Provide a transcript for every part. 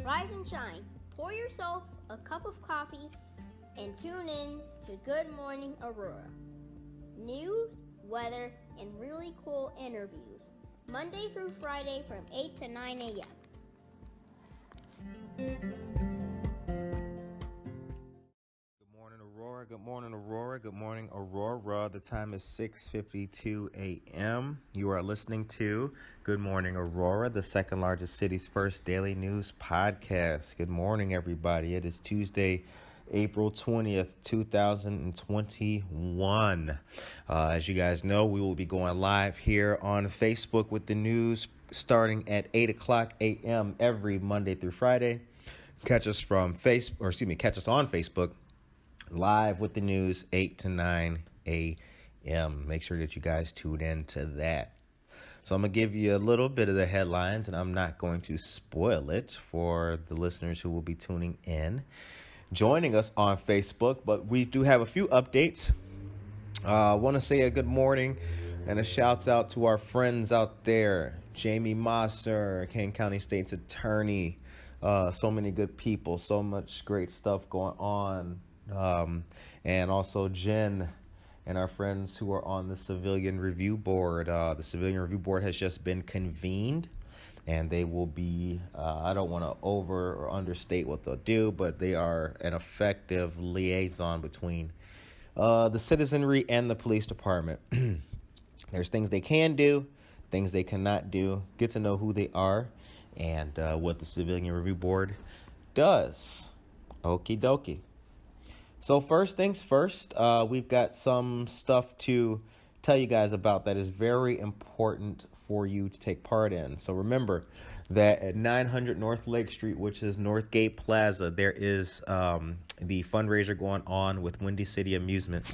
Rise and shine. Pour yourself a cup of coffee and tune in to Good Morning Aurora. News, weather, and really cool interviews. Monday through Friday from 8 to 9 a.m. Good morning, Aurora. Good morning, Aurora. Good morning, Aurora. The time is 6:52 a.m. You are listening to Good Morning, Aurora, the second largest city's first daily news podcast. Good morning, everybody. It is Tuesday, April 20th, 2021. As you guys know, we will be going live here on Facebook with the news starting at 8 o'clock a.m. every Monday through Friday. Catch us on Facebook live with the news 8 to 9 a.m. Make sure that you guys tune in to that. So I'm going to give you a little bit of the headlines, and I'm not going to spoil it for the listeners who will be tuning in, joining us on Facebook. But we do have a few updates. I want to say a good morning and a shouts out to our friends out there. Jamie Mosser, Kane County State's Attorney. So many good people, so much great stuff going on. And also Jen and our friends who are on the Civilian Review Board. The Civilian Review Board has just been convened, and they will be, I don't want to over or understate what they'll do, but they are an effective liaison between the citizenry and the police department. There's things they can do, things they cannot do. Get to know who they are and what the Civilian Review Board does. Okie dokie. So first things first, we've got some stuff to tell you guys about that is very important for you to take part in. So remember that at 900 North Lake Street, which is Northgate Plaza, there is the fundraiser going on with Windy City Amusements.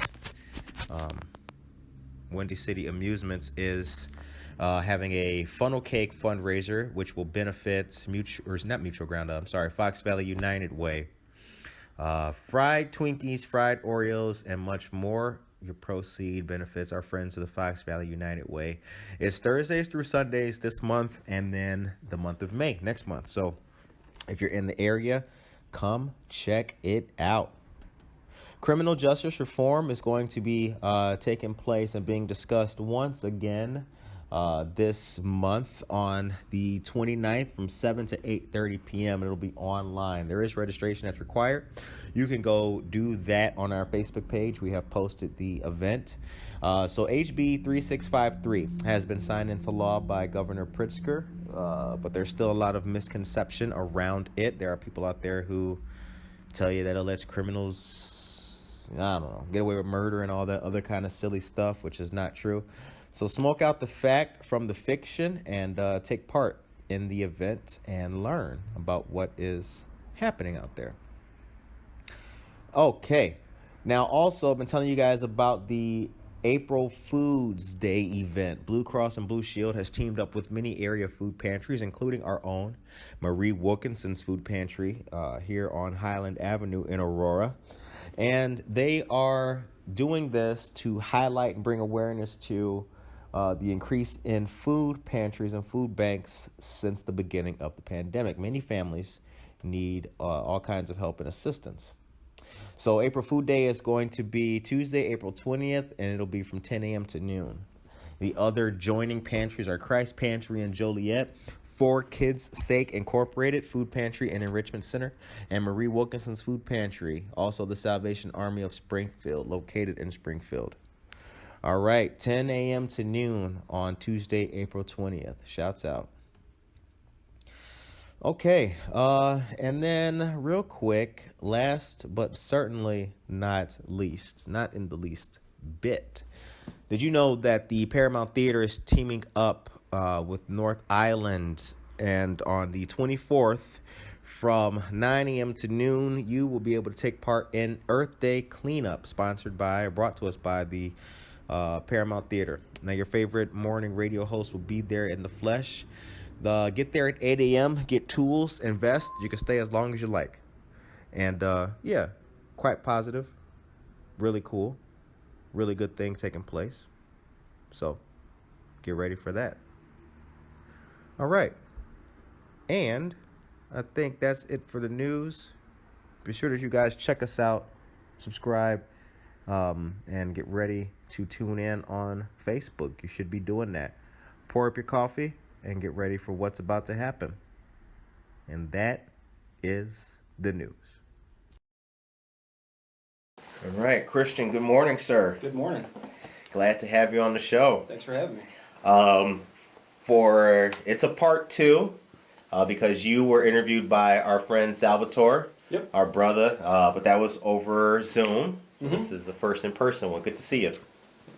Windy City Amusements is having a funnel cake fundraiser, which will benefit Fox Valley United Way. Fried Twinkies, fried Oreos, and much more. Your proceed benefits our friends of the Fox Valley United Way. It's Thursdays through Sundays this month, and then the month of May next month. So if you're in the area, come check it out. Criminal justice reform is going to be taking place and being discussed once again this month on the 29th from 7 to 8:30 p.m. It'll be online. There is registration that's required. You can go do that on our Facebook page. We have posted the event. So HB 3653 has been signed into law by Governor Pritzker, but there's still a lot of misconception around it. There are people out there who tell you that it lets criminals, get away with murder and all that other kind of silly stuff, which is not true. So smoke out the fact from the fiction and take part in the event and learn about what is happening out there. Okay. Now, also, I've been telling you guys about the April Foods Day event. Blue Cross and Blue Shield has teamed up with many area food pantries, including our own Marie Wilkinson's Food Pantry here on Highland Avenue in Aurora. And they are doing this to highlight and bring awareness to the increase in food pantries and food banks since the beginning of the pandemic. Many families need all kinds of help and assistance. So April Food Day is going to be Tuesday, April 20th, and it'll be from 10 a.m. to noon. The other joining pantries are Christ Pantry in Joliet, For Kids' Sake Incorporated Food Pantry and Enrichment Center, and Marie Wilkinson's Food Pantry, also the Salvation Army of Springfield, located in Springfield. All right, 10 a.m. to noon on Tuesday, April 20th. Shouts out. Okay, and then real quick, last but certainly not least, not in the least bit, did you know that the Paramount Theater is teaming up with North Island, and on the 24th from 9 a.m. to noon, you will be able to take part in Earth Day Cleanup, brought to us by the Paramount Theater. Now, your favorite morning radio host will be there in the flesh. Get there at 8 a.m., get tools, invest. You can stay as long as you like. And yeah, quite positive, really cool, really good thing taking place. So get ready for that. All right. And I think that's it for the news. Be sure that you guys check us out, subscribe, and get ready to tune in on Facebook. You should be doing that. Pour up your coffee and get ready for what's about to happen. And that is the news. All right, Christian, good morning, sir. Good morning. Glad to have you on the show. Thanks for having me. It's a part 2 because you were interviewed by our friend Salvatore, Yep. our brother, but that was over Zoom. Mhm. This is the first in-person one. Good to see you.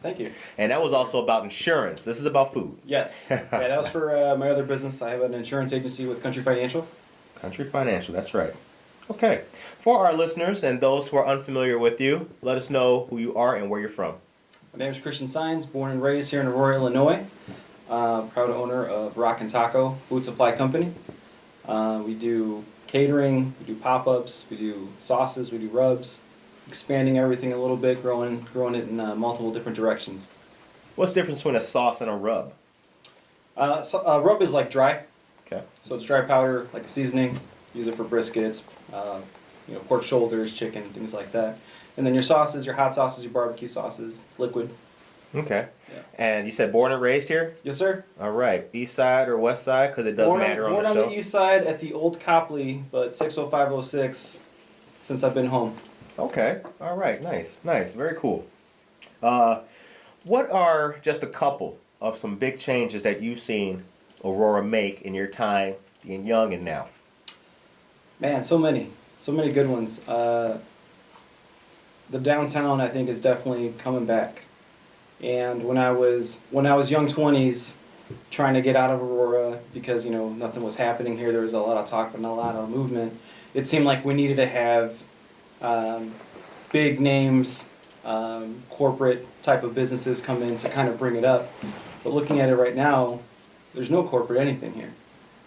Thank you. And that was also about insurance. This is about food. Yes. Yeah, that was for my other business. I have an insurance agency with Country Financial. Country Financial, that's right. Okay. For our listeners and those who are unfamiliar with you, let us know who you are and where you're from. My name is Christian Saenz, born and raised here in Aurora, Illinois. Proud owner of Rock and Taco Food Supply Company. We do catering, we do pop-ups, we do sauces, we do rubs, expanding everything a little bit, growing it in multiple different directions. What's the difference between a sauce and a rub? Rub is like dry, Okay. so it's dry powder, like a seasoning. Use it for briskets, pork shoulders, chicken, things like that. And then your sauces, your hot sauces, your barbecue sauces, liquid. Okay. Yeah. And you said born and raised here? Yes, sir. All right. East side or west side? Because it does matter on the show. Born on the east side at the old Copley, but 60506 since I've been home. Okay. All right. Nice. Nice. Very cool. What are just a couple of some big changes that you've seen Aurora make in your time being young and now? Man, so many good ones. The downtown, I think, is definitely coming back. And when I was young 20s, trying to get out of Aurora because nothing was happening here. There was a lot of talk but not a lot of movement. It seemed like we needed to have big names, corporate type of businesses come in to kind of bring it up. But looking at it right now, there's no corporate anything here.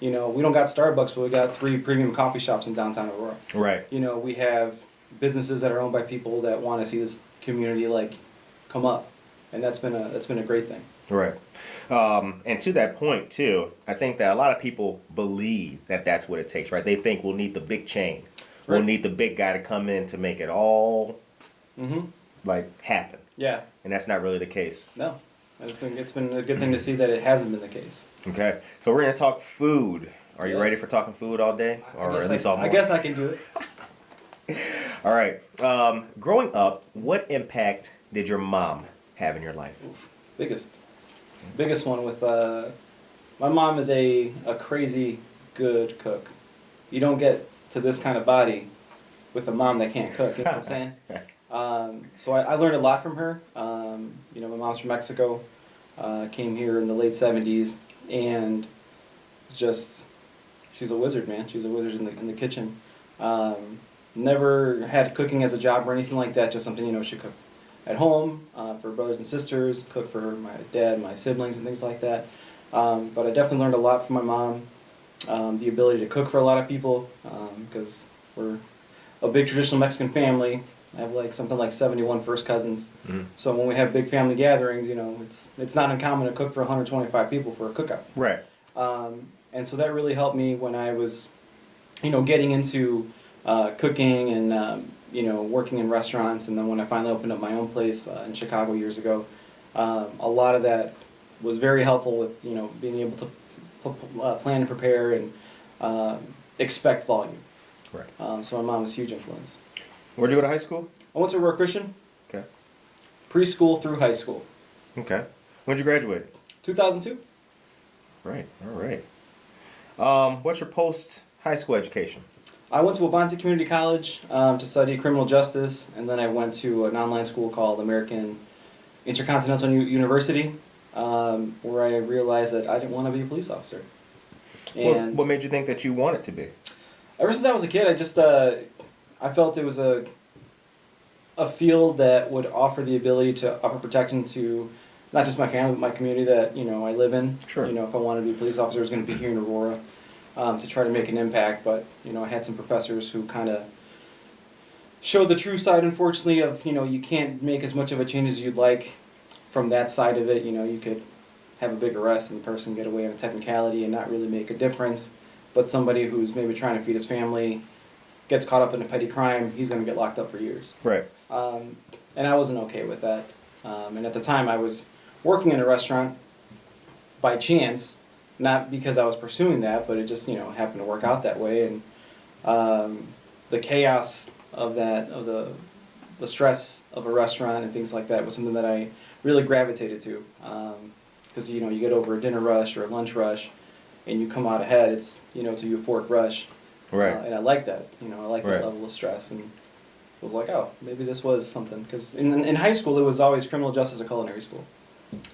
We don't got Starbucks, but we got 3 premium coffee shops in downtown Aurora. Right. We have businesses that are owned by people that want to see this community come up, and that's been a great thing. Right. And to that point too, I think that a lot of people believe that that's what it takes. Right. They think we'll need the big chain. We'll Right. need the big guy to come in to make it all happen. Yeah. And that's not really the case. No. It's been a good thing to see that it hasn't been the case. Okay. So we're gonna talk food. Are you Yes. ready for talking food all day, or at least all I morning? guess I can do it. All right. Growing up, what impact did your mom have in your life? Biggest one with my mom is a crazy good cook. You don't get to this kind of body with a mom that can't cook. You know what I'm saying? So I learned a lot from her. My mom's from Mexico, came here in the late 70s, and she's a wizard, man. She's a wizard in the kitchen. Never had cooking as a job or anything like that, just something, she cooked at home for brothers and sisters, cooked for my dad, my siblings, and things like that. But I definitely learned a lot from my mom. The ability to cook for a lot of people, because we're a big traditional Mexican family. I have something like 71 first cousins. Mm. So when we have big family gatherings, it's not uncommon to cook for 125 people for a cookout. Right. And so that really helped me when I was, getting into cooking and working in restaurants. And then when I finally opened up my own place in Chicago years ago, a lot of that was very helpful with being able to plan and prepare and expect volume. Right. So my mom was a huge influence. Where'd you go to high school? I went to Aurora Christian. Okay. Preschool through high school. Okay. When'd you graduate? 2002. Right. All right. What's your post-high school education? I went to Wabansie Community College to study criminal justice, and then I went to an online school called American Intercontinental University, where I realized that I didn't want to be a police officer. And What made you think that you wanted to be? ever since I was a kid, I felt it was a field that would offer the ability to offer protection to not just my family, but my community that I live in. Sure. If I wanted to be a police officer, I was going to be here in Aurora to try to make an impact. But I had some professors who kind of showed the true side, unfortunately, of you can't make as much of a change as you'd like from that side of it. You could have a big arrest and the person get away on a technicality and not really make a difference. but somebody who's maybe trying to feed his family gets caught up in a petty crime, he's going to get locked up for years. Right. And I wasn't okay with that. And at the time, I was working in a restaurant by chance, not because I was pursuing that, but it just happened to work out that way. And the chaos of the stress of a restaurant and things like that was something that I really gravitated to. Because you get over a dinner rush or a lunch rush, and you come out ahead. It's it's a euphoric rush. Right. And I like that. I like Right. that level of stress, and I was like, oh, maybe this was something. Because in high school, it was always criminal justice or culinary school.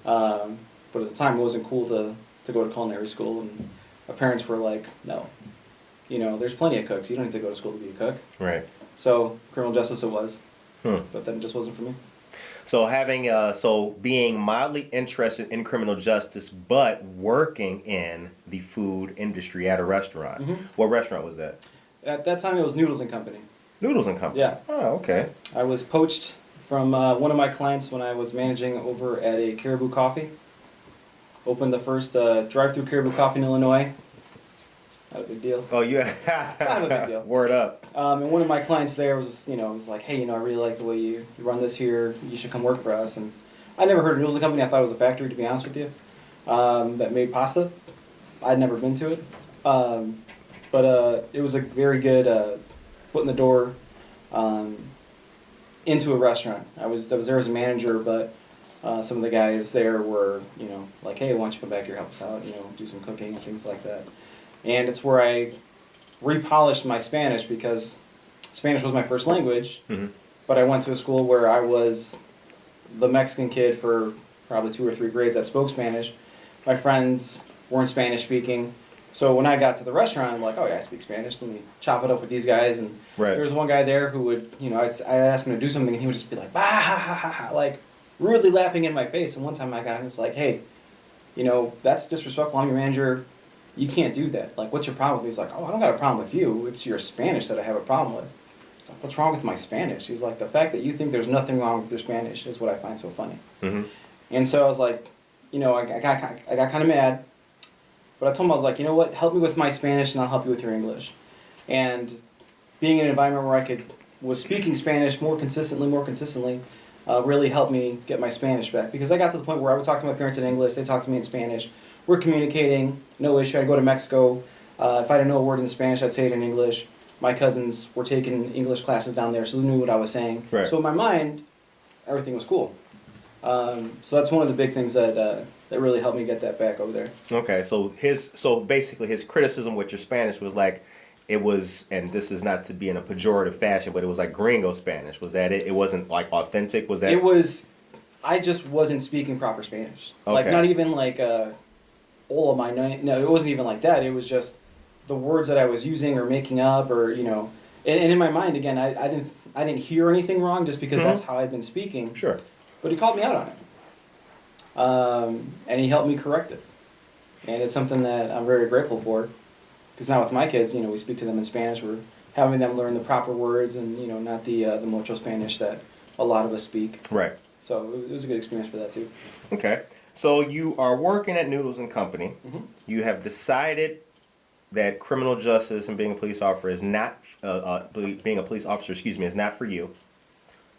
But at the time, it wasn't cool to go to culinary school, and my parents were like, no. There's plenty of cooks. You don't need to go to school to be a cook. Right. So criminal justice it was. Hmm. But then it just wasn't for me. So being mildly interested in criminal justice, but working in the food industry at a restaurant. Mhm. What restaurant was that? At that time, it was Noodles Company. Noodles Company. Yeah. Oh, okay. I was poached from one of my clients when I was managing over at a Caribou Coffee. Opened the first drive-through Caribou Coffee in Illinois. Not a big deal. Oh, yeah. Not a big deal. Word up. And one of my clients there was, was like, hey, I really like the way you run this here. You should come work for us. And I never heard of Noodles Company. I thought it was a factory, to be honest with you, that made pasta. I'd never been to it. But it was a very good foot in the door into a restaurant. I was there as a manager, but some of the guys there were, like, hey, why don't you come back here, help us out, do some cooking and things like that. And it's where I repolished my Spanish because Spanish was my first language, Mm-hmm. but I went to a school where I was the Mexican kid for probably 2 or 3 grades that spoke Spanish. My friends weren't Spanish speaking. So when I got to the restaurant, I'm like, oh yeah, I speak Spanish. Let me chop it up with these guys. And Right. there was one guy there who would, I'd ask him to do something and he would just be like, bah, ha, ha, ha, ha, like rudely laughing in my face. And one time I got him, it's like, hey, that's disrespectful. I'm your manager. You can't do that. Like, what's your problem? He's like, oh, I don't got a problem with you. It's your Spanish that I have a problem with. It's like, what's wrong with my Spanish? He's like, the fact that you think there's nothing wrong with your Spanish is what I find so funny. Mm-hmm. And so I was like, I got kind of mad. But I told him, I was like, you know what? Help me with my Spanish and I'll help you with your English. And being in an environment where was speaking Spanish more consistently, really helped me get my Spanish back. Because I got to the point where I would talk to my parents in English, they talked to me in Spanish. We're communicating, no issue. I'd go to Mexico. If I didn't know a word in Spanish, I'd say it in English. My cousins were taking English classes down there, so they knew what I was saying. Right. So in my mind, everything was cool. So that's one of the big things that really helped me get that back over there. Okay, so basically his criticism with your Spanish was like, it was, and this is not to be in a pejorative fashion, but it was like gringo Spanish. Was that it? It wasn't like authentic? Was that? It was, I just wasn't speaking proper Spanish. Okay. Like not even like, hola, my name. No, it wasn't even like that. It was just the words that I was using or making up or, and in my mind, again, I didn't hear anything wrong just because that's how I'd been speaking. Sure. But he called me out on it. And he helped me correct it. And it's something that I'm very grateful for. Because now with my kids, we speak to them in Spanish. We're having them learn the proper words and, not the mucho Spanish that a lot of us speak. Right. So it was a good experience for that too. Okay. So you are working at Noodles and Company. Mm-hmm. You have decided that criminal justice and being a police officer is not is not for you.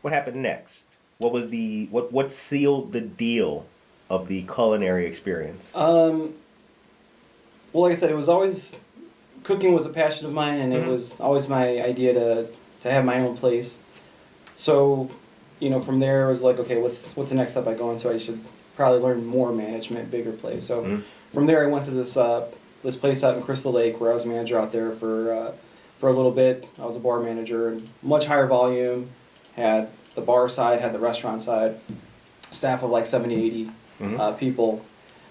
What happened next? What was what sealed the deal of the culinary experience? Well, like I said, it was always cooking was a passion of mine, and it was always my idea to have my own place. So, from there it was like, okay, what's the next step I go into? I should probably learn more management, bigger place. So from there I went to this place out in Crystal Lake where I was manager out there for a little bit. I was a bar manager, and much higher volume. Had the bar side, had the restaurant side, staff of like 70, 80 people.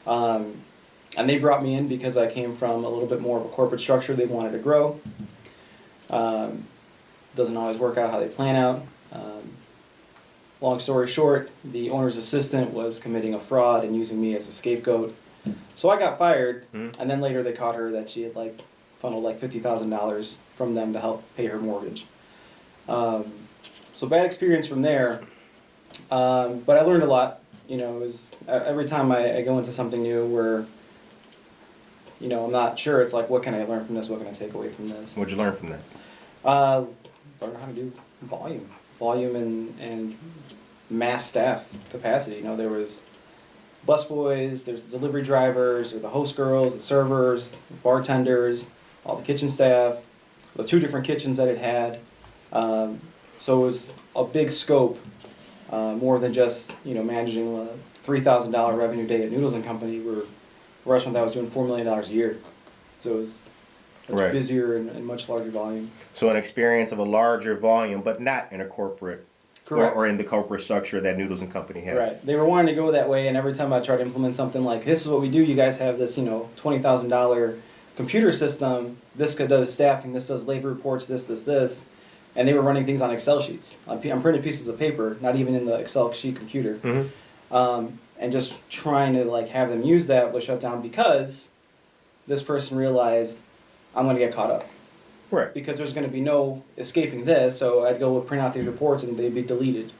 And they brought me in because I came from a little bit more of a corporate structure. They wanted to grow. Doesn't always work out how they plan out. Long story short, the owner's assistant was committing a fraud and using me as a scapegoat. So I got fired, and then later they caught her that she had funneled $50,000 from them to help pay her mortgage. So bad experience from there, but I learned a lot. It was every time I go into something new where I'm not sure. It's like, what can I learn from this? What can I take away from this? What'd you learn from that? Learn how to do volume and mass staff capacity. There was busboys, there's the delivery drivers, or the host girls, the servers, the bartenders, all the kitchen staff, the 2 different kitchens that it had. So it was a big scope, more than just managing a $3,000 revenue day at Noodles Company. We're a restaurant that was doing $4 million a year, so it was much busier and much larger volume. So an experience of a larger volume, but not in a corporate, or in the corporate structure that Noodles and Company has. Right. They were wanting to go that way, and every time I tried to implement something like, this is what we do, you guys have this, $20,000 computer system, this does staffing, this does labor reports, this, and they were running things on Excel sheets. I'm printing pieces of paper, not even in the Excel sheet computer. And just trying to have them use that was shut down because this person realized, I'm going to get caught up. Right. Because there's going to be no escaping this, so I'd go print out these reports and they'd be deleted.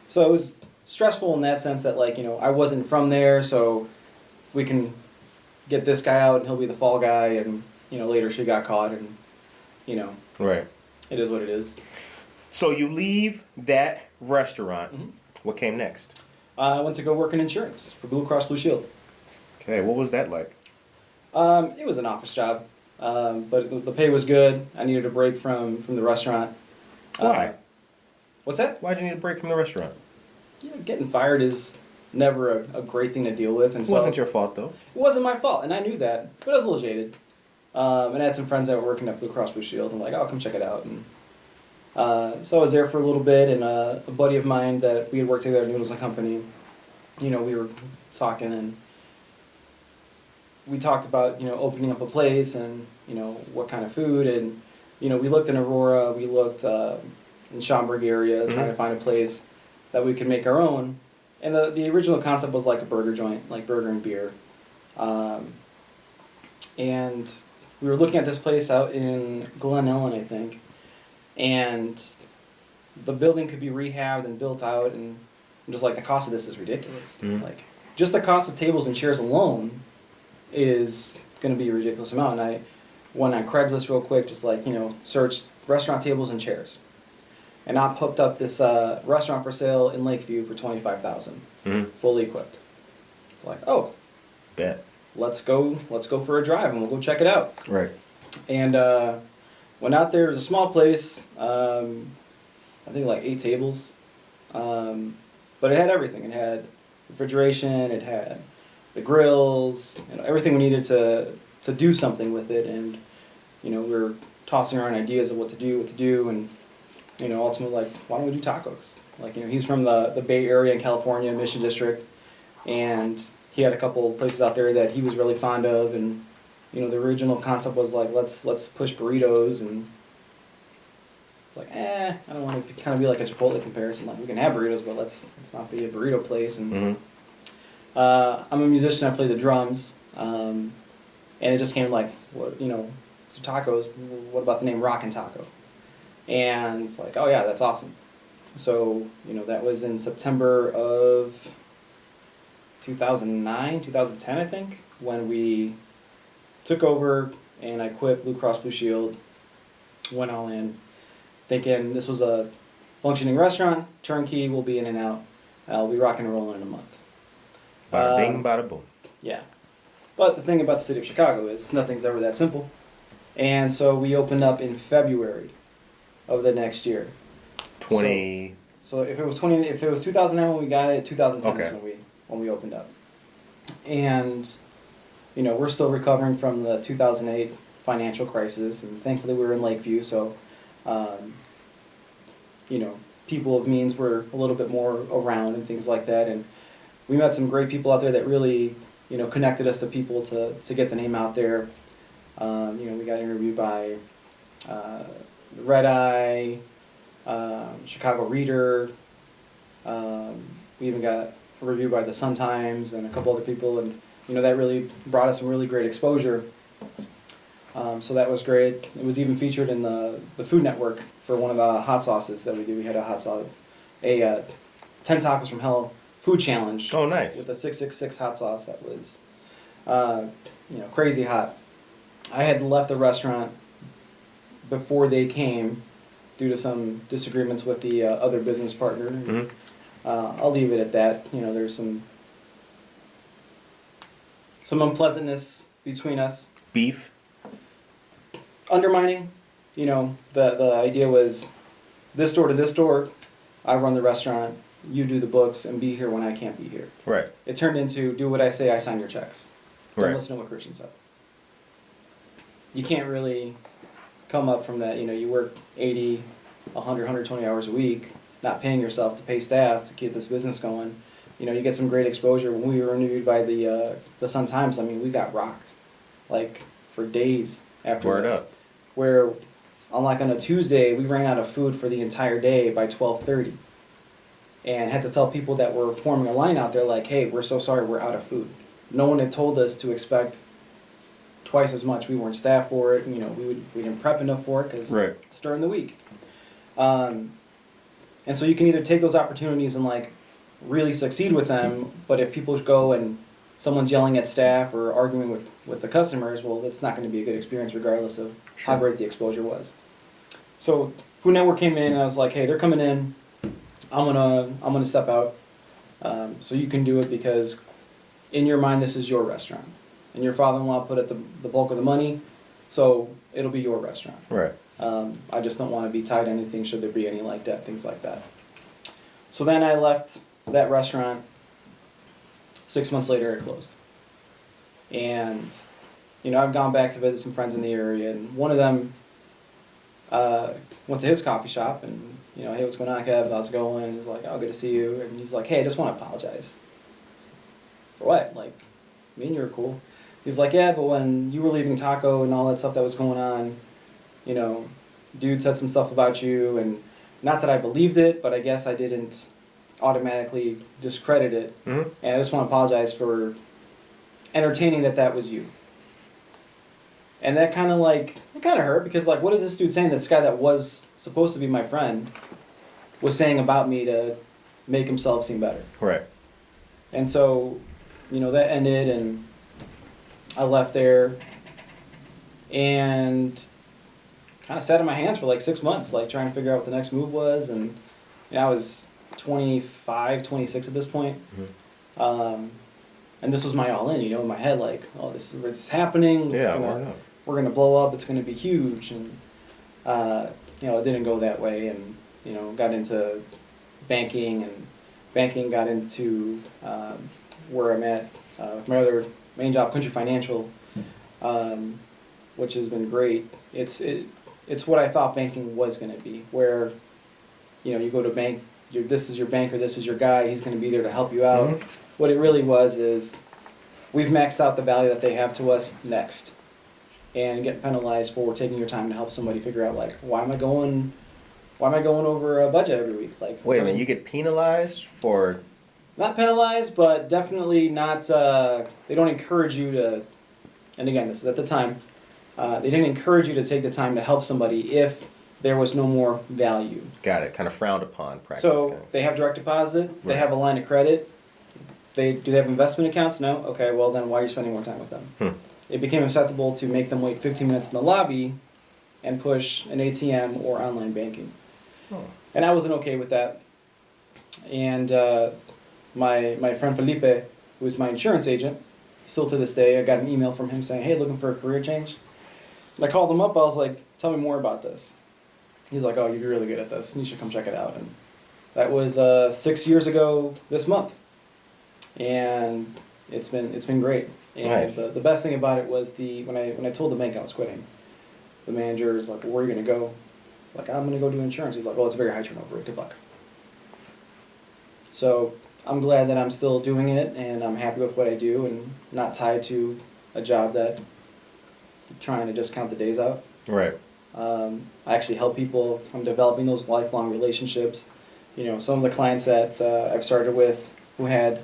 So it was stressful in that sense that I wasn't from there, so we can get this guy out and he'll be the fall guy, and later she got caught, and Right. It is what it is. So you leave that restaurant. What came next? I went to go work in insurance for Blue Cross Blue Shield. Okay, what was that like? It was an office job, but the pay was good. I needed a break from the restaurant. Why? What's that? Why'd you need a break from the restaurant? Getting fired is never a great thing to deal with. And It wasn't your fault, though. It wasn't my fault, and I knew that, but I was a little jaded. And I had some friends that were working at Blue Cross Blue Shield, and oh, come check it out. And so I was there for a little bit, and a buddy of mine that we had worked together at Noodles Company, we were talking, and we talked about, opening up a place and, what kind of food, and, we looked in Aurora, we looked in Schaumburg area, trying to find a place that we could make our own. And the original concept was like a burger joint, like burger and beer. And we were looking at this place out in Glen Ellen, I think, and the building could be rehabbed and built out, and I'm just the cost of this is ridiculous. Just the cost of tables and chairs alone is going to be a ridiculous amount. And I went on Craigslist real quick, just searched restaurant tables and chairs, and I popped up this restaurant for sale in Lakeview for $25,000, fully equipped. It's oh, bet. Let's go for a drive, and we'll go check it out. Right. And went out there. It was a small place. I think 8 tables, but it had everything. It had refrigeration. It had the grills. Everything we needed to do something with it. And we were tossing around ideas of what to do, and ultimately why don't we do tacos? He's from the Bay Area in California, Mission District, and he had a couple places out there that he was really fond of, and the original concept was let's push burritos, and it's I don't want to kind of be like a Chipotle comparison. We can have burritos, but let's not be a burrito place. And I'm a musician. I play the drums, and it just came what so tacos. What about the name Rockin' Taco? And it's oh yeah, that's awesome. So that was in September of 2009, 2010, I think, when we took over, and I quit Blue Cross Blue Shield, went all in, thinking this was a functioning restaurant, turnkey, we'll be in and out, I'll be rocking and rolling in a month. Bada bing, bada boom. Yeah. But the thing about the city of Chicago is nothing's ever that simple. And so we opened up in February of the next year. So if it was 2009 when we got it, 2010 is when we opened up. And we're still recovering from the 2008 financial crisis, and thankfully we were in Lakeview, so people of means were a little bit more around and things like that, and we met some great people out there that really connected us to people to get the name out there. We got interviewed by the Red Eye, Chicago Reader. We even got a review by the Sun-Times and a couple other people, and that really brought us some really great exposure. So that was great. It was even featured in the Food Network for one of the hot sauces that we do. We had a hot sauce, a 10 Tacos from Hell food challenge. Oh, nice. With a 666 hot sauce that was crazy hot. I had left the restaurant before they came due to some disagreements with the other business partner. Mm-hmm. I'll leave it at that. There's some unpleasantness between us. Beef. Undermining. The idea was this door to this door, I run the restaurant, you do the books, and be here when I can't be here. Right. It turned into do what I say, I sign your checks. Don't Right. listen to what Christian said. You can't really come up from that. You work 80, 100, 120 hours a week, not paying yourself to pay staff to keep this business going. You get some great exposure. When we were interviewed by the Sun-Times, we got rocked, like, for days after Word that. up. Where, unlike on a Tuesday, we ran out of food for the entire day by 12:30. And had to tell people that were forming a line out there, like, hey, we're so sorry, we're out of food. No one had told us to expect twice as much. We weren't staffed for it. We didn't prep enough for it because Right. it's during the week. And so you can either take those opportunities and like really succeed with them, but if people go and someone's yelling at staff or arguing with the customers, well, it's not going to be a good experience regardless of how Sure. great the exposure was. So Food Network came in and I was like, hey, they're coming in. I'm gonna step out. So you can do it because in your mind this is your restaurant. And your father-in-law put up the bulk of the money, so it'll be your restaurant. Right. I just don't want to be tied to anything should there be any like that, things like that. So then I left that restaurant. 6 months later it closed. And, I've gone back to visit some friends in the area, and one of them went to his coffee shop and, hey, what's going on, Kev? How's it going? He's like, oh, good to see you. And he's like, hey, I just want to apologize. For what? Like, me and you were cool. He's like, yeah, but when you were leaving Taco and all that stuff that was going on, dude said some stuff about you, and not that I believed it, but I guess I didn't automatically discredit it. Mm-hmm. And I just want to apologize for entertaining that was you. And that kind of hurt because what is this dude saying that this guy that was supposed to be my friend was saying about me to make himself seem better. Right. And so, that ended and I left there and kind of sat on my hands for 6 months, trying to figure out what the next move was. And I was 25, 26 at this point. Mm-hmm. And this was my all in, in my head, oh, this is happening. Yeah, we're going to blow up. It's going to be huge. And, it didn't go that way. And, got into banking, and banking got into where I'm at. My other main job, Country Financial, which has been great. It's what I thought banking was going to be, where, you go to bank, this is your banker, this is your guy, he's going to be there to help you out. Mm-hmm. What it really was is we've maxed out the value that they have to us next, and get penalized for taking your time to help somebody figure out why am I going over a budget every week? Wait a minute, you get penalized for? Not penalized, but definitely not. They don't encourage you to. And again, this is at the time. They didn't encourage you to take the time to help somebody if there was no more value. Got it. Kind of frowned upon practice. So they have direct deposit. They have a line of credit. Do they have investment accounts? No. Okay. Well, then why are you spending more time with them? It became acceptable to make them wait 15 minutes in the lobby and push an ATM or online banking. Oh. And I wasn't okay with that. And my friend Felipe, who's my insurance agent, still to this day, I got an email from him saying, hey, looking for a career change? And I called him up. I was like, tell me more about this. He's like, oh, you'd be really good at this, and you should come check it out. And that was 6 years ago this month. And it's been great. And Nice. the best thing about it was when I told the bank I was quitting, the manager was like, well, where are you going to go? I was like, I'm going to go do insurance. He's like, well, it's a very high turnover. Good luck. So I'm glad that I'm still doing it, and I'm happy with what I do and not tied to a job that I'm trying to just count the days out. Right. I actually help people. I'm developing those lifelong relationships. Some of the clients that I've started with who had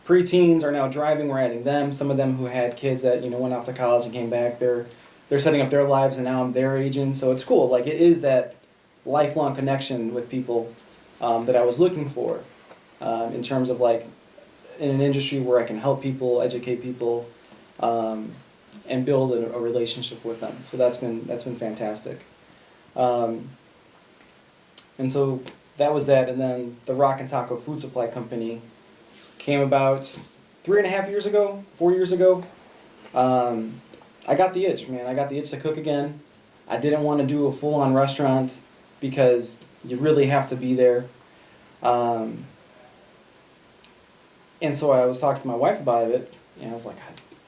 preteens are now driving. We're adding them. Some of them who had kids that went off to college and came back. They're setting up their lives, and now I'm their agent. So it's cool. It is that lifelong connection with people that I was looking for in terms of in an industry where I can help people, educate people, and build a relationship with them. So that's been fantastic. And so that was that. And then the Rock and Taco Food Supply Company came about 3.5 years ago, 4 years ago. I got the itch, man. I got the itch to cook again. I didn't want to do a full-on restaurant because you really have to be there. And so I was talking to my wife about it, and I was like,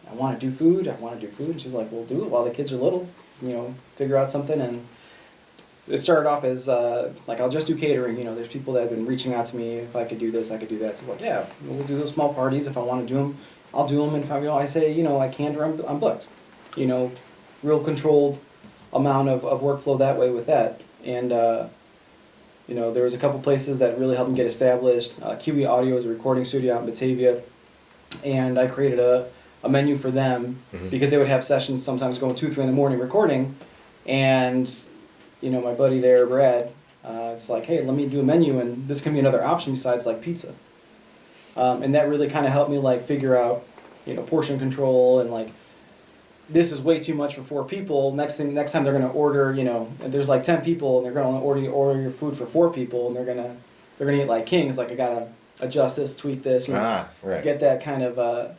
I want to do food. I want to do food. And she's like, well, do it while the kids are little. Figure out something. And it started off as like, I'll just do catering. There's people that have been reaching out to me if I could do this, I could do that. So I was like, yeah, we'll do those small parties. If I want to do them, I'll do them. And if I say, I can't or I'm booked. Real controlled amount of workflow that way with that. And, there was a couple places that really helped me get established. Kiwi Audio is a recording studio out in Batavia. And I created a menu for them because they would have sessions sometimes going 2, 3 in the morning recording. And, my buddy there, Brad, it's like, hey, let me do a menu, and this can be another option besides like pizza. And that really kind of helped me like figure out, portion control and like, this is way too much for 4 people. Next time they're gonna order, there's like 10 people and they're gonna order your food for 4 people, and they're gonna eat like kings. Like I gotta adjust this, tweak this, right. Get that kind of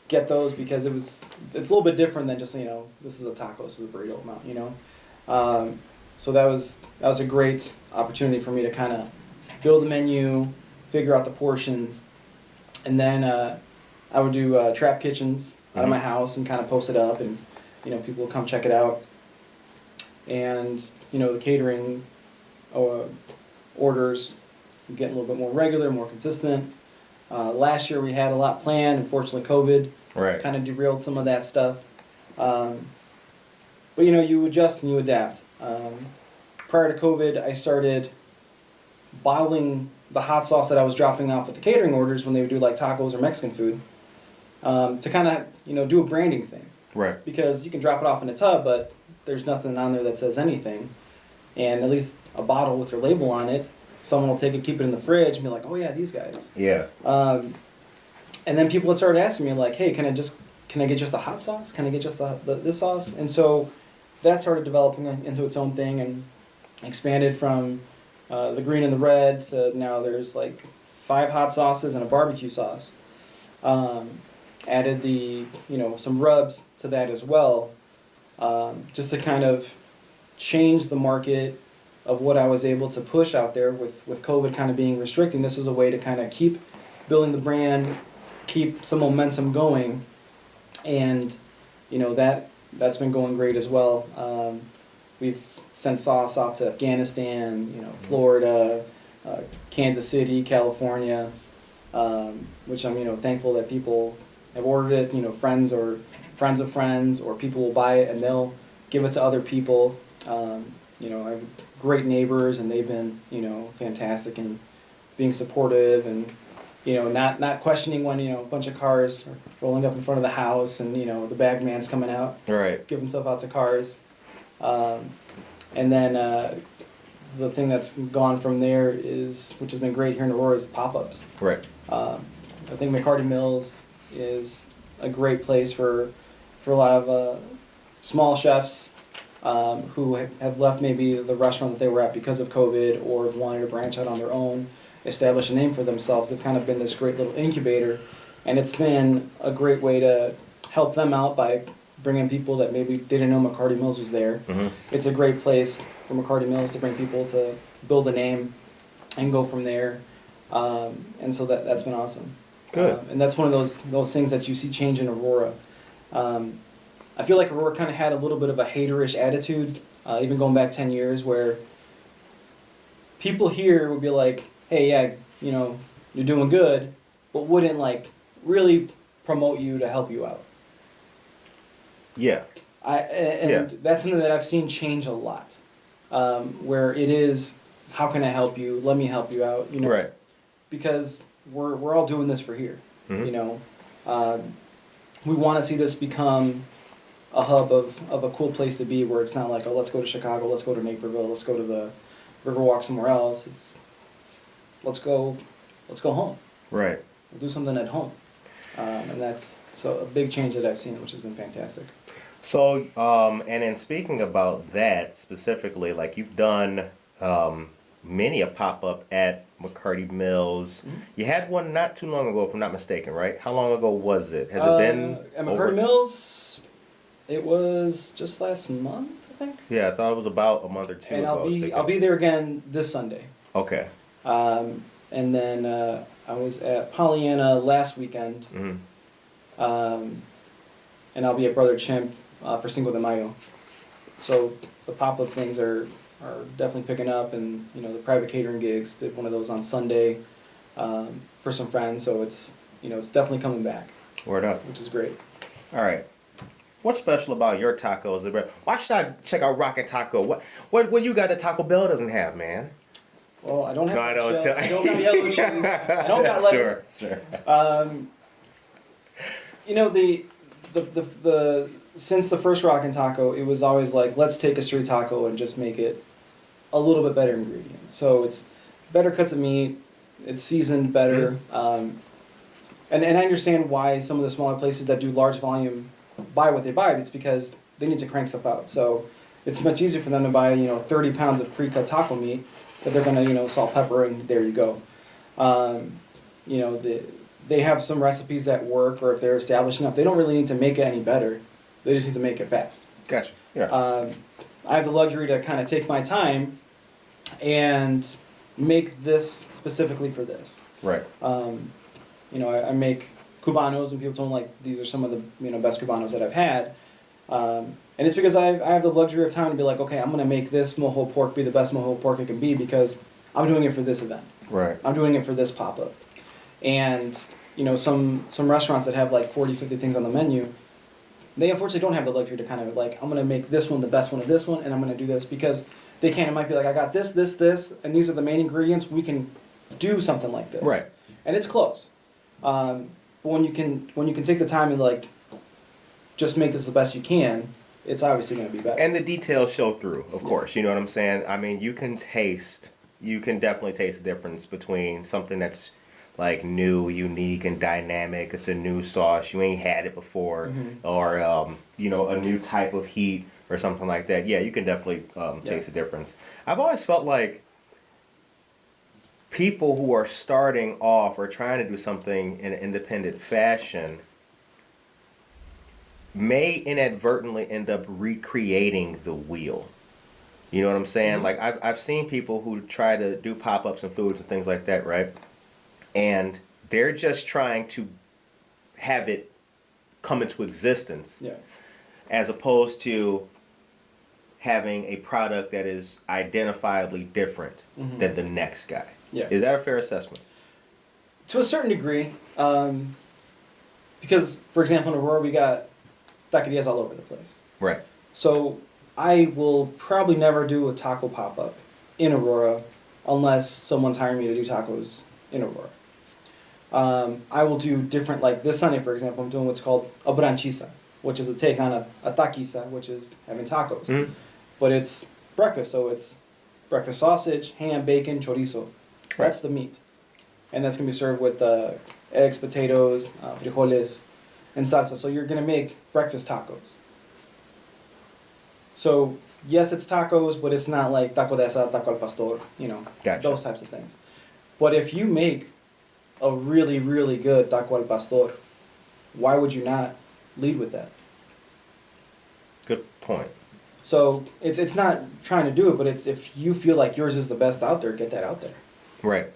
get those, because it's a little bit different than just this is a taco, this is a burrito amount, So that was a great opportunity for me to kind of build a menu, figure out the portions, and then I would do trap kitchens out of my house and kind of post it up, and people would come check it out. And the catering orders getting a little bit more regular, more consistent. Last year we had a lot planned. Unfortunately, COVID kind of derailed some of that stuff. But you adjust and you adapt. Prior to COVID, I started bottling the hot sauce that I was dropping off with the catering orders when they would do like tacos or Mexican food, to kind of do a branding thing. Right. Because you can drop it off in a tub, but there's nothing on there that says anything. And at least a bottle with your label on it, someone will take it, keep it in the fridge, and be like, oh yeah, these guys. Yeah. And then people would start asking me like, hey, can I get just the hot sauce? Can I get just this sauce? And so that started developing into its own thing and expanded from the green and the red to now there's like 5 hot sauces and a barbecue sauce. Added some rubs to that as well, just to kind of change the market of what I was able to push out there with COVID kind of being restricting. This was a way to kind of keep building the brand, keep some momentum going, and that's been going great as well. We've sent sauce off to Afghanistan, Florida, Kansas City, California, which I'm thankful that people have ordered it. Friends or friends of friends, or people will buy it and they'll give it to other people. I have great neighbors, and they've been fantastic in being supportive and not questioning when a bunch of cars are rolling up in front of the house and the bag man's coming out, giving stuff out to cars. And then the thing that's gone from there which has been great here in Aurora, is pop-ups. Right. I think McCarty Mills is a great place for a lot of small chefs who have left maybe the restaurant that they were at because of COVID, or wanted to branch out on their own, establish a name for themselves. They've kind of been this great little incubator, and it's been a great way to help them out by bringing people that maybe didn't know McCarty Mills was there. It's a great place for McCarty Mills to bring people to build a name and go from there. And so that's been awesome. Good. And that's one of those things that you see change in Aurora. I feel like Aurora kind of had a little bit of a haterish attitude, even going back 10 years, where people here would be like, hey, yeah, you're doing good, but wouldn't like really promote you to help you out. Yeah. That's something that I've seen change a lot, where it is, how can I help you? Let me help you out. Right. Because we're all doing this for here. We want to see this become a hub of a cool place to be, where it's not like, oh, let's go to Chicago, let's go to Naperville, let's go to the Riverwalk somewhere else. It's let's go home. Right. We'll do something at home. And that's a big change that I've seen, which has been fantastic. So, and in speaking about that specifically, like you've done many a pop-up at McCarty Mills. Mm-hmm. You had one not too long ago, if I'm not mistaken, right? How long ago was it? Has it been at McCarty Mills? It was just last month, I think. Yeah, I thought it was about a month or two and ago. I'll be there again this Sunday. Okay. And then I was at Pollyanna last weekend. Mm-hmm. And I'll be at Brother Chimp for Cinco de Mayo. So the pop-up things are definitely picking up, and the private catering gigs. Did one of those on Sunday for some friends. So it's it's definitely coming back. Word up. Which is great. All right. What's special about your tacos? Why should I check out Rocket Taco? What you got that Taco Bell doesn't have, man? Well, I don't have. No, I don't have yellow cheese. I don't got lettuce. Sure. The since the first Rockin' Taco, it was always like, let's take a street taco and just make it a little bit better ingredients. So it's better cuts of meat, it's seasoned better, and I understand why some of the smaller places that do large volume buy what they buy. It's because they need to crank stuff out. So it's much easier for them to buy 30 pounds of pre-cut taco meat that they're gonna salt, pepper, and there you go. They have some recipes that work, or if they're established enough, they don't really need to make it any better. They just need to make it fast. Gotcha. Yeah. I have the luxury to kind of take my time and make this specifically for this. Right. I make Cubanos, and people told me like these are some of the best Cubanos that I've had. And it's because I have the luxury of time to be like, okay, I'm gonna make this mojo pork be the best mojo pork it can be because I'm doing it for this event. Right. I'm doing it for this pop-up. And some restaurants that have like 40, 50 things on the menu, they unfortunately don't have the luxury to kind of like, I'm gonna make this one the best one of this one, and I'm gonna do this because they can't. It might be like, I got this, and these are the main ingredients. We can do something like this. Right. And it's close. But when you can take the time and like just make this the best you can, it's obviously going to be better. And the details show through, of course. You know what I'm saying? I mean, you can definitely taste the difference between something that's like new, unique, and dynamic. It's a new sauce. You ain't had it before, or a new type of heat or something like that. Yeah, you can definitely taste the difference. I've always felt like people who are starting off or trying to do something in an independent fashion may inadvertently end up recreating the wheel. You know what I'm saying? Like I've seen people who try to do pop-ups and foods and things like that, right? And they're just trying to have it come into existence, as opposed to having a product that is identifiably different than the next guy. Yeah. Is that a fair assessment? To a certain degree, because for example in Aurora we got taquerias all over the place. Right. So I will probably never do a taco pop-up in Aurora unless someone's hiring me to do tacos in Aurora. I will do different, like this Sunday, for example, I'm doing what's called a branchisa, which is a take on a taquiza, which is having tacos. But it's breakfast, so it's breakfast sausage, ham, bacon, chorizo. Right. That's the meat. And that's going to be served with eggs, potatoes, frijoles, and salsa. So you're going to make breakfast tacos. So, yes, it's tacos, but it's not like taco de asada, taco al pastor, those types of things. But if you make a really, really good taco al pastor, why would you not lead with that? Good point. So it's not trying to do it, but it's if you feel like yours is the best out there, get that out there. Right.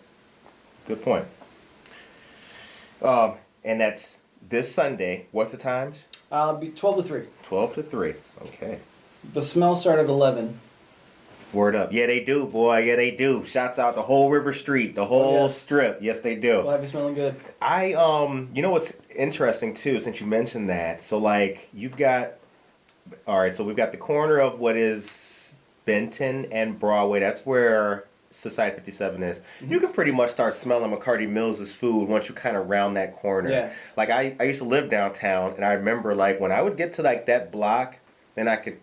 Good point. And that's this Sunday. What's the times? Be 12 to 3. 12 to 3. Okay. The smell started at 11. Word up. Yeah, they do, boy. Yeah, they do. Shouts out the whole River Street, the whole strip. Yes, they do. Well, have you smelling good? You know what's interesting, too, since you mentioned that? So, like, you've got, all right, so we've got the corner of what is Benton and Broadway. That's where Society 57 is. You can pretty much start smelling McCarty Mills' food once you kind of round that corner. Yeah. Like, I used to live downtown, and I remember, like, when I would get to, like, that block, then I could,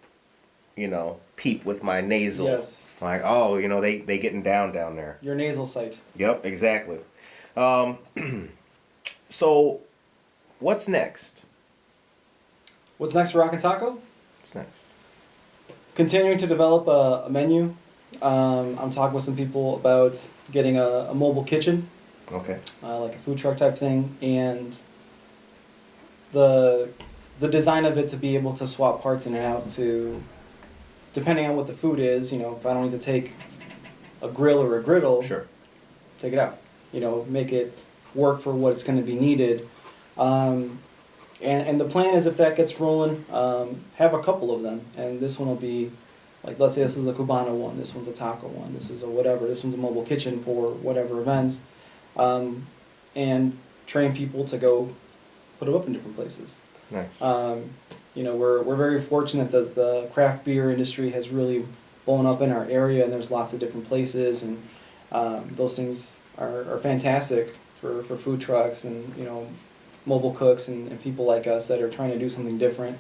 peep with my nasal. Yes. Like, oh, they getting down there. Your nasal site. Yep, exactly. So, What's next? What's next for Rockin' Taco? What's next? Continuing to develop a menu. I'm talking with some people about getting a mobile kitchen, Okay. like a food truck type thing, and the design of it to be able to swap parts in and out to, depending on what the food is, if I don't need to take a grill or a griddle, Sure. take it out. Make it work for what's going to be needed. And the plan is, if that gets rolling, have a couple of them. And this one will be, like, let's say this is a Cubano one, this one's a taco one, this is a whatever, this one's a mobile kitchen for whatever events. And train people to go put them up in different places. Nice. We're very fortunate that the craft beer industry has really blown up in our area, and there's lots of different places, and those things are fantastic for food trucks and mobile cooks and people like us that are trying to do something different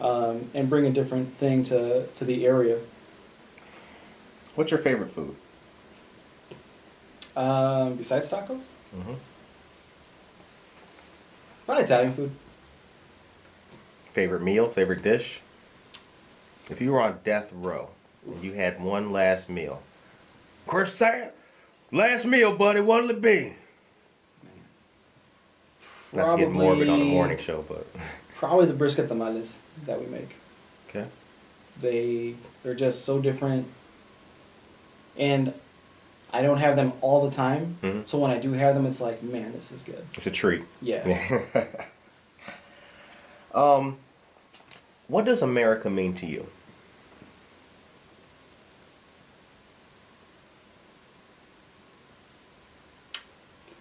and bring a different thing to the area. What's your favorite food? Besides tacos? Mm-hmm. Probably Italian food. Favorite meal? Favorite dish? If you were on death row and you had one last meal, croissant, last meal, buddy, what'll it be? Not to get morbid on a morning show, but probably the brisket tamales that we make. okay. They're just so different, and I don't have them all the time. Mm-hmm. So when I do have them, it's like, man, this is good. It's a treat. Yeah. What does America mean to you?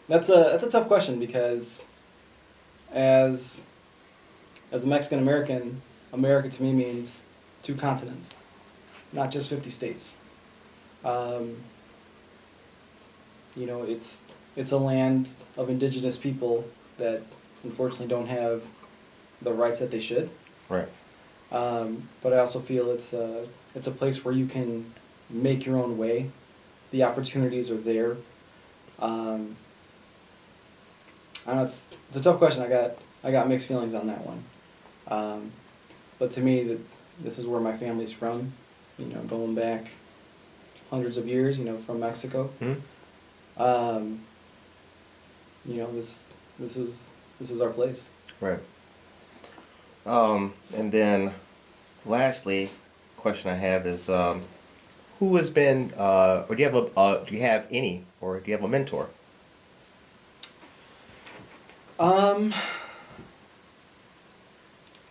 That's a tough question, because as a Mexican American, America to me means 2 continents, not just 50 states. It's a land of indigenous people that unfortunately don't have the rights that they should. Right. But I also feel it's a place where you can make your own way. The opportunities are there. I know it's a tough question. I got mixed feelings on that one. But to me, this is where my family's from. Going back hundreds of years. From Mexico. Mm-hmm. This is our place. Right. And then, lastly, question I have is, who has been, or do you have any, or do you have a mentor? I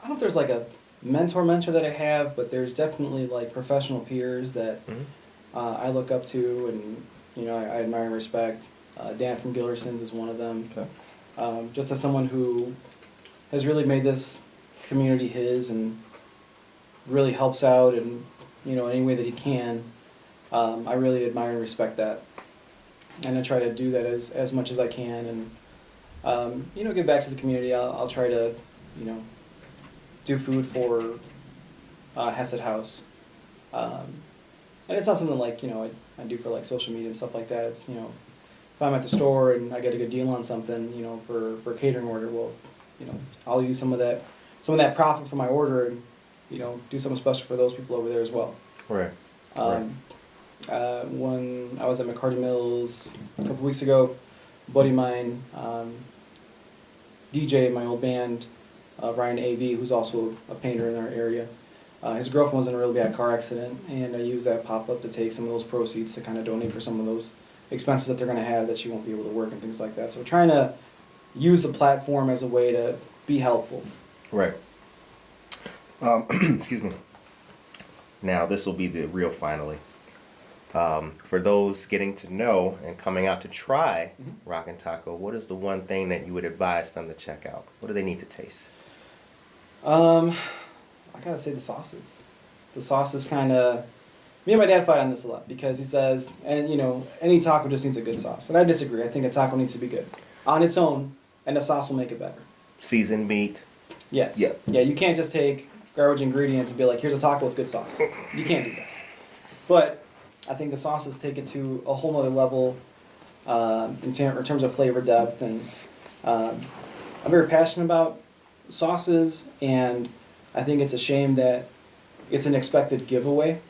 don't know if there's like a mentor that I have, but there's definitely like professional peers that I look up to, and I admire and respect. Dan from Gillerson's is one of them. Okay. Just as someone who has really made this community his and really helps out in any way that he can. I really admire and respect that, and I try to do that as much as I can, and give back to the community. I'll try to do food for Hesed House, and it's not something like I do for like social media and stuff like that. It's if I'm at the store and I get a good deal on something for a catering order, well I'll use some of that profit from my order and do something special for those people over there as well. Right. When I was at McCarty Mills a couple weeks ago, a buddy of mine, DJ in my old band, Ryan A.V., who's also a painter in our area, his girlfriend was in a really bad car accident, and I used that pop-up to take some of those proceeds to kind of donate for some of those expenses that they're going to have that she won't be able to work and things like that. So trying to use the platform as a way to be helpful. Right. Excuse me. Now, this will be the real finally. For those getting to know and coming out to try Rockin' Taco, what is the one thing that you would advise them to check out? What do they need to taste? I gotta say the sauces. The sauces kind of... Me and my dad fight on this a lot, because he says, any taco just needs a good sauce. And I disagree. I think a taco needs to be good on its own, and the sauce will make it better. Seasoned meat. Yes. Yeah. Yeah, you can't just take garbage ingredients and be like, here's a taco with good sauce. You can't do that. But I think the sauces take it to a whole nother level in terms of flavor depth, and I'm very passionate about sauces, and I think it's a shame that it's an expected giveaway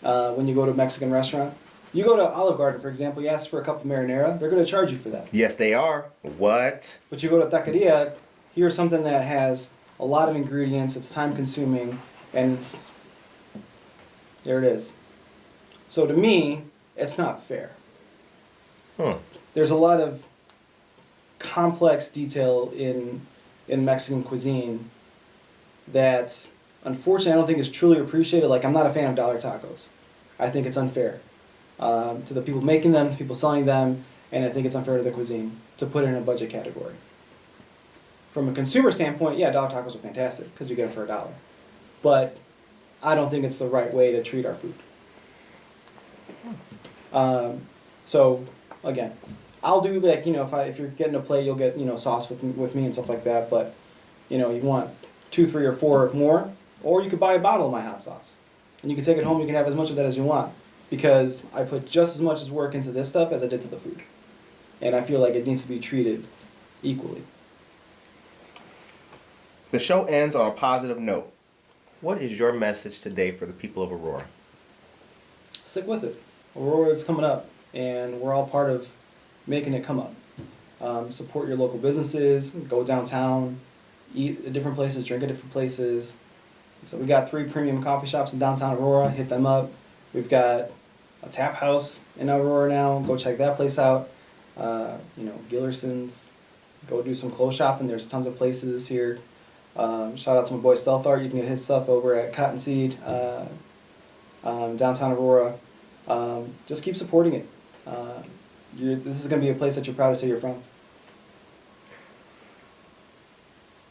when you go to a Mexican restaurant. You go to Olive Garden, for example, you ask for a cup of marinara, they're going to charge you for that. Yes, they are. What? But you go to taqueria, here's something that has a lot of ingredients, it's time consuming, and there it is. So to me, it's not fair. There's a lot of complex detail in Mexican cuisine that unfortunately I don't think is truly appreciated. Like, I'm not a fan of dollar tacos. I think it's unfair to the people making them, to people selling them, and I think it's unfair to the cuisine to put it in a budget category. From a consumer standpoint, yeah, dollar tacos are fantastic because you get them for $1. But I don't think it's the right way to treat our food. So again, I'll do, like, you know, if you're getting a plate, you'll get, you know, sauce with me and stuff like that. But, you know, you want 2, 3, or 4 more, or you could buy a bottle of my hot sauce, and you can take it home. You can have as much of that as you want, because I put just as much work into this stuff as I did to the food, and I feel like it needs to be treated equally. The show ends on a positive note. What is your message today for the people of Aurora? Stick with it. Aurora is coming up, and we're all part of making it come up. Support your local businesses, go downtown, eat at different places, drink at different places. So we got 3 premium coffee shops in downtown Aurora, hit them up. We've got a tap house in Aurora now, go check that place out. You know, Gillerson's, go do some clothes shopping, there's tons of places here. Shout out to my boy Stealth Art, you can get his stuff over at Cottonseed, downtown Aurora. Just keep supporting it. This is going to be a place that you're proud to say you're from.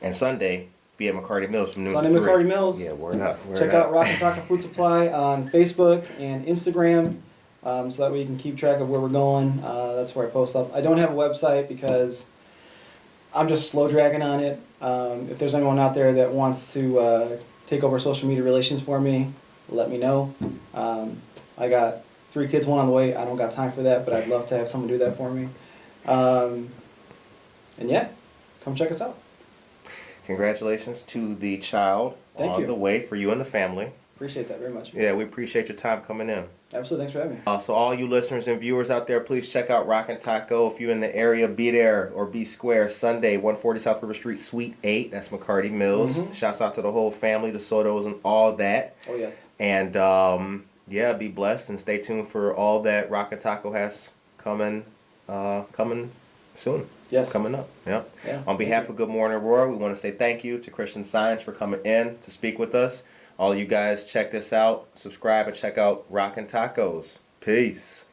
And Sunday, be at McCarty Mills from noon to 3. Sunday McCarty Mills. Yeah, word up. Check out Rock and Taco Food Supply on Facebook and Instagram, so that way you can keep track of where we're going. That's where I post up. I don't have a website because I'm just slow dragging on it. If there's anyone out there that wants to take over social media relations for me, let me know. I got 3 kids, 1 on the way. I don't got time for that, but I'd love to have someone do that for me. And yeah, come check us out. Congratulations to the child on the way for you and the family. Appreciate that very much. Yeah, we appreciate your time coming in. Absolutely, thanks for having me. So all you listeners and viewers out there, please check out Rockin' Taco. If you're in the area, be there or be square. Sunday, 140 South River Street, Suite 8. That's McCarty Mills. Shouts out to the whole family, the Sotos, and all that. Oh, yes. And yeah, be blessed and stay tuned for all that Rockin' Taco has coming soon. Yes. Coming up. Yeah. Yeah. On behalf of Good Morning Aurora, we want to say thank you to Christian Saenz for coming in to speak with us. All you guys, check this out, subscribe, and check out Rockin' Tacos. Peace.